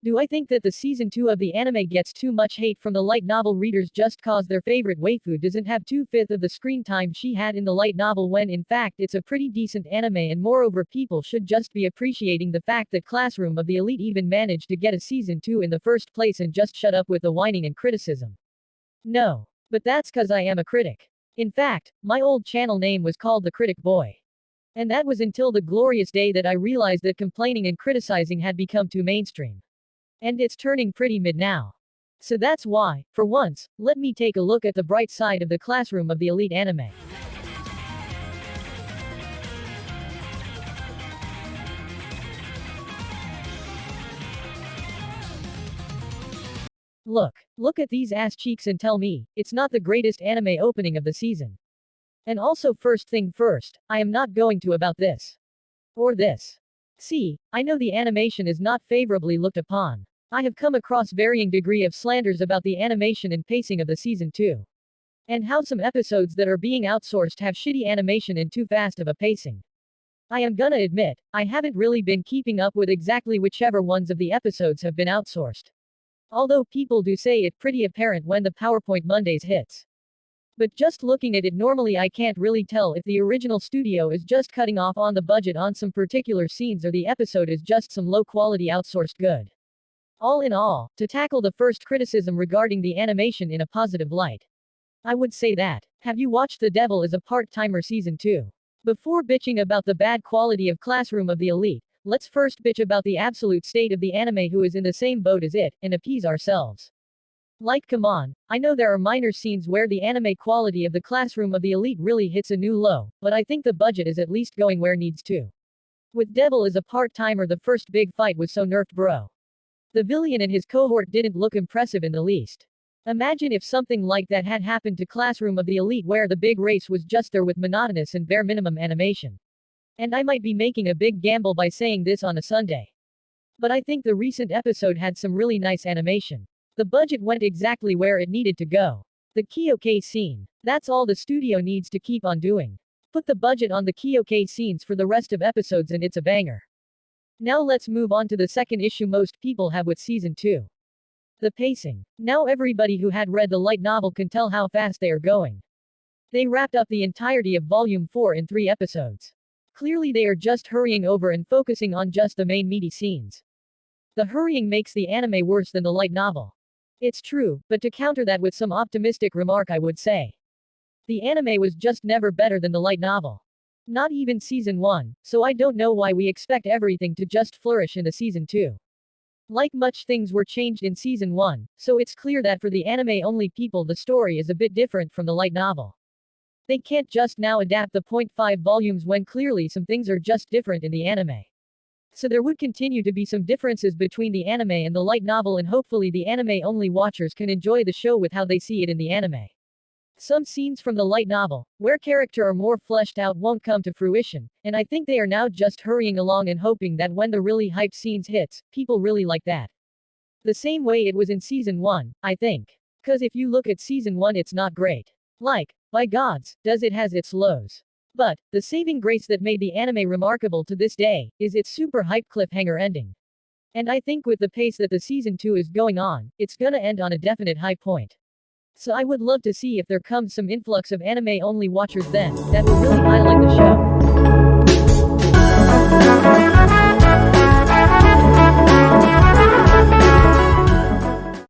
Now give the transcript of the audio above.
Do I think that the season 2 of the anime gets too much hate from the light novel readers just cause their favorite waifu doesn't have 2/5 of the screen time she had in the light novel, when in fact it's a pretty decent anime, and moreover people should just be appreciating the fact that Classroom of the Elite even managed to get a season 2 in the first place and just shut up with the whining and criticism? No. But that's cause I am a critic. In fact, my old channel name was called The Critic Boy. And that was until the glorious day that I realized that complaining and criticizing had become too mainstream. And it's turning pretty mid now. So that's why, for once, let me take a look at the bright side of the Classroom of the Elite anime. Look at these ass cheeks and tell me, it's not the greatest anime opening of the season. And also, first thing first, I am not going to about this. Or this. See, I know the animation is not favorably looked upon. I have come across varying degree of slanders about the animation and pacing of the season 2. And how some episodes that are being outsourced have shitty animation and too fast of a pacing. I am gonna admit, I haven't really been keeping up with exactly whichever ones of the episodes have been outsourced. Although people do say it pretty apparent when the PowerPoint Mondays hits. But just looking at it normally I can't really tell if the original studio is just cutting off on the budget on some particular scenes or the episode is just some low quality outsourced good. All in all, to tackle the first criticism regarding the animation in a positive light, I would say that, have you watched The Devil is a Part-Timer Season 2? Before bitching about the bad quality of Classroom of the Elite, let's first bitch about the absolute state of the anime who is in the same boat as it, and appease ourselves. Like, come on, I know there are minor scenes where the anime quality of the Classroom of the Elite really hits a new low, but I think the budget is at least going where needs to. With Devil as a part-timer, the first big fight was so nerfed, bro. The villain and his cohort didn't look impressive in the least. Imagine if something like that had happened to Classroom of the Elite, where the big race was just there with monotonous and bare minimum animation. And I might be making a big gamble by saying this on a Sunday. But I think the recent episode had some really nice animation. The budget went exactly where it needed to go. The Kyokai scene. That's all the studio needs to keep on doing. Put the budget on the Kyokai scenes for the rest of episodes and it's a banger. Now let's move on to the second issue most people have with season 2. The pacing. Now everybody who had read the light novel can tell how fast they are going. They wrapped up the entirety of volume 4 in 3 episodes. Clearly they are just hurrying over and focusing on just the main meaty scenes. The hurrying makes the anime worse than the light novel. It's true, but to counter that with some optimistic remark I would say, the anime was just never better than the light novel. Not even season 1, so I don't know why we expect everything to just flourish in the season 2. Like much things were changed in season 1, so it's clear that for the anime only people the story is a bit different from the light novel. They can't just now adapt the 0.5 volumes when clearly some things are just different in the anime. So there would continue to be some differences between the anime and the light novel, and hopefully the anime-only watchers can enjoy the show with how they see it in the anime. Some scenes from the light novel, where character are more fleshed out, won't come to fruition, and I think they are now just hurrying along and hoping that when the really hype scenes hits, people really like that. The same way it was in season 1, I think. Cause if you look at season 1 it's not great. Like, by gods, does it has its lows. But, the saving grace that made the anime remarkable to this day, is its super hype cliffhanger ending. And I think with the pace that the season 2 is going on, it's gonna end on a definite high point. So I would love to see if there comes some influx of anime-only watchers then, that will really highlight the show.